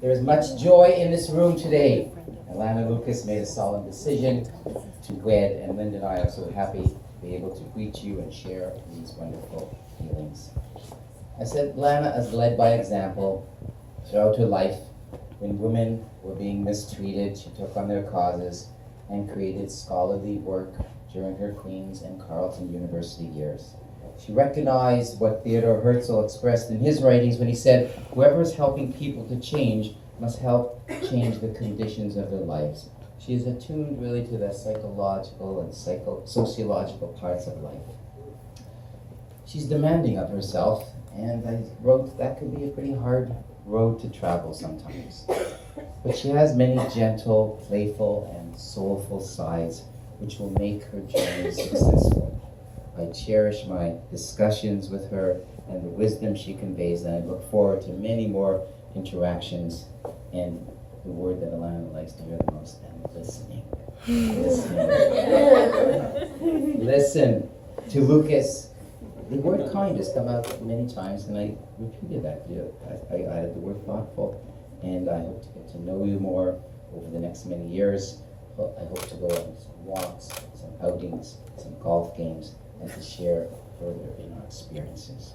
There is much joy in this room today. Elana Lucas made a solemn decision to wed, and Linda and I are so happy to be able to greet you and share these wonderful feelings. I said Elana has led by example throughout her life. When women were being mistreated, she took on their causes and created scholarly work during her Queen's and Carleton University years. She recognized what Theodore Herzl expressed in his writings when he said, whoever is helping people to change must help change the conditions of their lives. She is attuned really to the psychological and sociological parts of life. She's demanding of herself, and I wrote that could be a pretty hard road to travel sometimes. But she has many gentle, playful, and soulful sides which will make her journey successful. I cherish my discussions with her and the wisdom she conveys, and I look forward to many more interactions, and the word that Elana likes to hear the most, and listening. Listen to Lucas. The word kind has come out many times, and I repeated that. I added the word thoughtful, and I hope to get to know you more over the next many years. I hope to go on some walks, some outings, some golf games, and to share further in our experiences.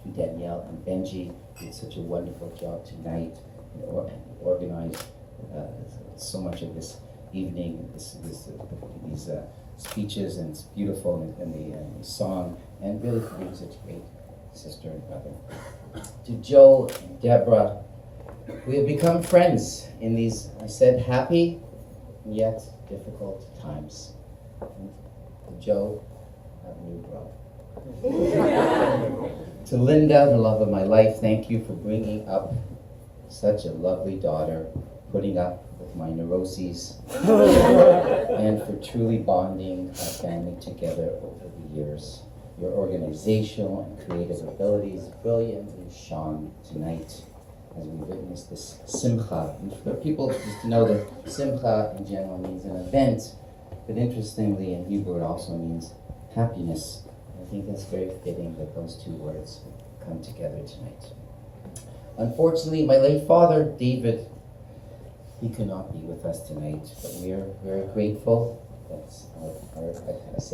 To Danielle and Benji, you did such a wonderful job tonight and organized so much of this evening, these speeches, and it's beautiful, and the song, and really for being such a great sister and brother. To Joe and Deborah, we have become friends in these, I said, happy yet difficult times. And to Joe, have a new bro. To Linda, the love of my life, thank you for bringing up such a lovely daughter, putting up with my neuroses, and for truly bonding our family together over the years. Your organizational and creative abilities brilliantly shone tonight as we witnessed this simcha. And for people just to know that simcha in general means an event, but interestingly in Hebrew it also means happiness. I think that's very fitting that those two words come together tonight. Unfortunately, my late father, David, he could not be with us tonight, but we are very grateful that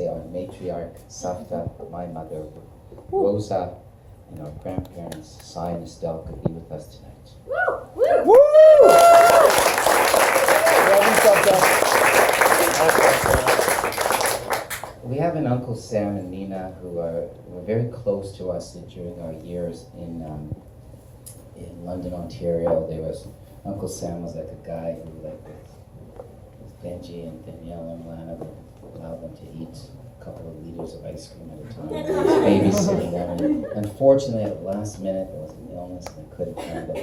our matriarch, Safta, my mother, Rosa, and our grandparents, Sai and Estelle, could be with us tonight. Woo! Woo! Woo! We have an Uncle Sam and Nina who were very close to us during our years in London, Ontario. Uncle Sam was like a guy who, like with Benji and Danielle and Lana, would allow them to eat a couple of liters of ice cream at a time. He was babysitting them, and unfortunately at the last minute there was an illness and they couldn't come, but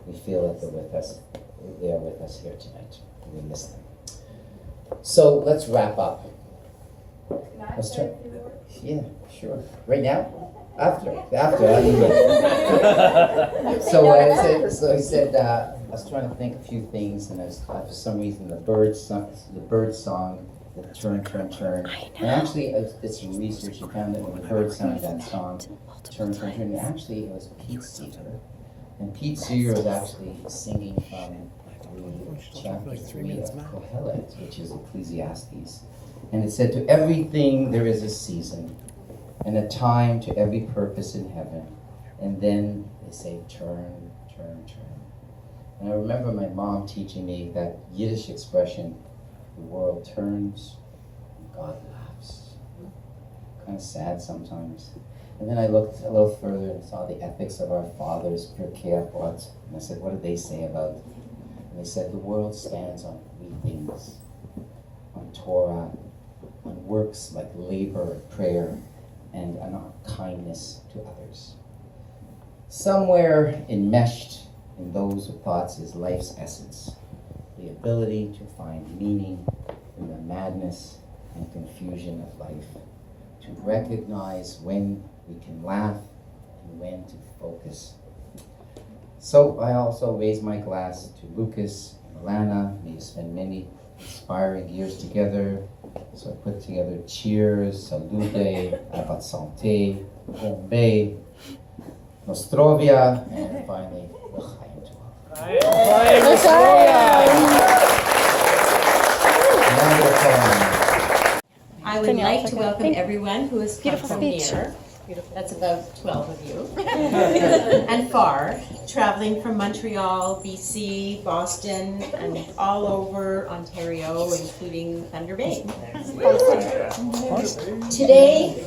we feel that they're with us. They are with us here tonight. We miss them. So let's wrap up. Let's try. Yeah, sure. Right now? After. So I said, I was trying to think a few things, and for some reason the bird song, the turn. And actually, I did some research and found that when the bird sang that song, turn, and actually it was Pete Seeger. And Pete Seeger was actually singing from chapter 3 of Kohelet, which is Ecclesiastes. And it said, to everything there is a season, and a time to every purpose in heaven. And then they say, turn. And I remember my mom teaching me that Yiddish expression, the world turns, and God laughs. Kind of sad sometimes. And then I looked a little further and saw the ethics of our fathers, Pirkei Avot, and I said, what did they say about it? And they said, the world stands on 3 things, on Torah, on works like labor, prayer, and on kindness to others. Somewhere enmeshed in those thoughts is life's essence, the ability to find meaning in the madness and confusion of life, to recognize when we can laugh and when to focus. So I also raise my glass to Lucas and Elana. May you spend many inspiring years together. So I put together cheers, salute, abat santé, bombe, nostrovia, and finally, l'chaim tov. I would like to welcome everyone who has come from near. That's about 12 of you. And far, traveling from Montreal, BC, Boston, and all over Ontario, including Thunder Bay. Today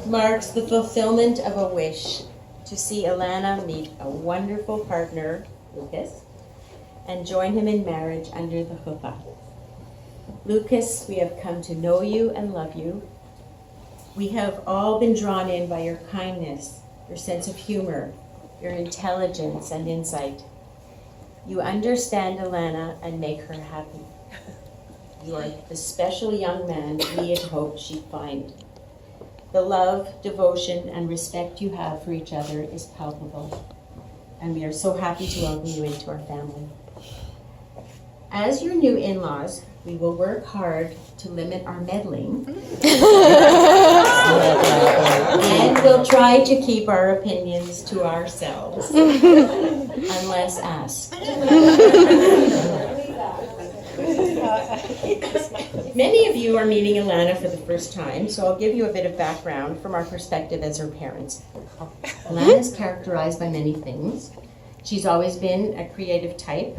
marks the fulfillment of a wish to see Elana meet a wonderful partner, Lucas, and join him in marriage under the chuppah. Lucas, we have come to know you and love you. We have all been drawn in by your kindness, your sense of humor, your intelligence and insight. You understand Elana and make her happy. You are the special young man we had hoped she'd find. The love, devotion, and respect you have for each other is palpable, and we are so happy to welcome you into our family. As your new in-laws, we will work hard to limit our meddling, and we'll try to keep our opinions to ourselves, unless asked. Many of you are meeting Elana for the first time, so I'll give you a bit of background from our perspective as her parents. Elana is characterized by many things. She's always been a creative type,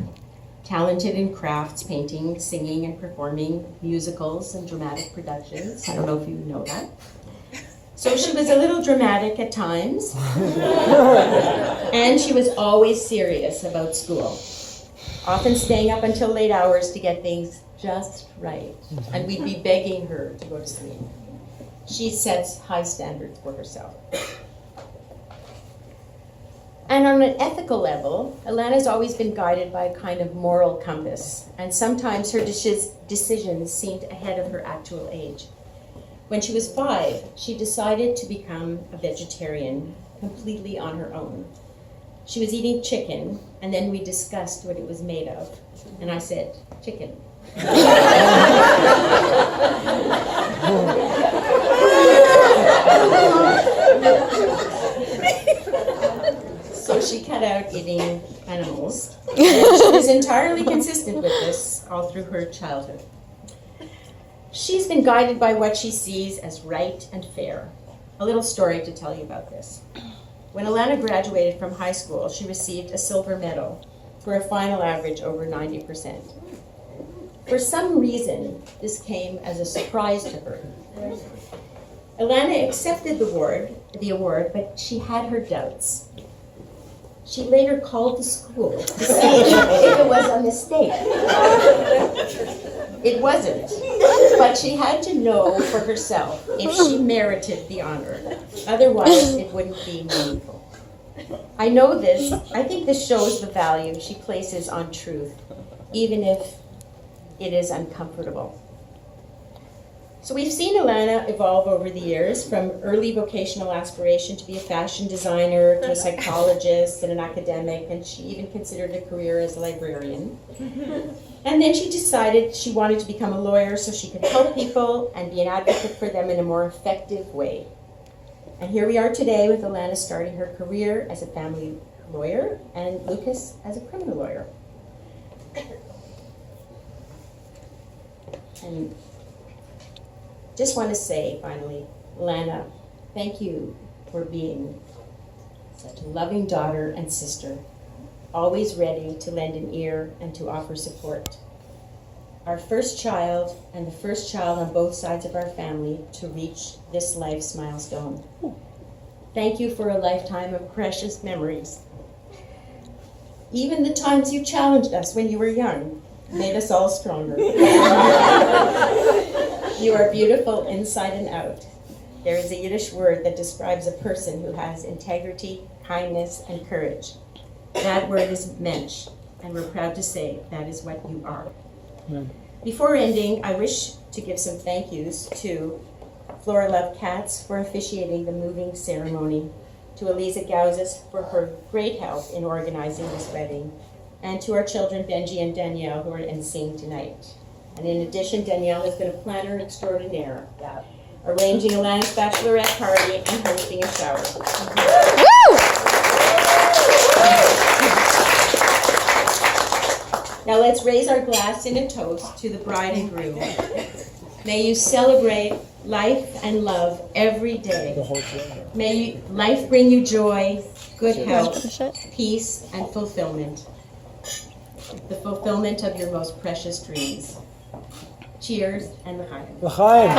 talented in crafts, painting, singing, and performing musicals and dramatic productions. I don't know if you know that. So she was a little dramatic at times, and she was always serious about school, often staying up until late hours to get things just right, and we'd be begging her to go to sleep. She sets high standards for herself. And on an ethical level, Elana's always been guided by a kind of moral compass, and sometimes her decisions seemed ahead of her actual age. When she was 5, she decided to become a vegetarian, completely on her own. She was eating chicken, and then we discussed what it was made of, and I said, chicken. So she cut out eating animals, and she was entirely consistent with this all through her childhood. She's been guided by what she sees as right and fair. A little story to tell you about this. When Elana graduated from high school, she received a silver medal for a final average over 90%. For some reason, this came as a surprise to her. Elana accepted the award, but she had her doubts. She later called the school to see if it was a mistake. It wasn't, but she had to know for herself if she merited the honor. Otherwise, it wouldn't be meaningful. I know this. I think this shows the value she places on truth, even if it is uncomfortable. So we've seen Elana evolve over the years from early vocational aspiration to be a fashion designer, to a psychologist and an academic, and she even considered a career as a librarian. And then she decided she wanted to become a lawyer so she could help people and be an advocate for them in a more effective way. And here we are today with Elana starting her career as a family lawyer and Lucas as a criminal lawyer. And just want to say, finally, Elana, thank you for being such a loving daughter and sister, always ready to lend an ear and to offer support. Our first child, and the first child on both sides of our family to reach this life's milestone. Thank you for a lifetime of precious memories. Even the times you challenged us when you were young made us all stronger. You are beautiful inside and out. There is a Yiddish word that describes a person who has integrity, kindness, and courage. That word is mensch, and we're proud to say that is what you are. Amen. Before ending, I wish to give some thank yous to Flora Love Katz for officiating the moving ceremony, to Eliza Gauzes for her great help in organizing this wedding, and to our children Benji and Danielle who are emceeing tonight. And in addition, Danielle has been a planner extraordinaire, arranging Elana's bachelorette party and hosting a shower. Now let's raise our glass in a toast to the bride and groom. May you celebrate life and love every day. May life bring you joy, good health, peace, and fulfillment. The fulfillment of your most precious dreams. Cheers and l'chaim. L'chaim.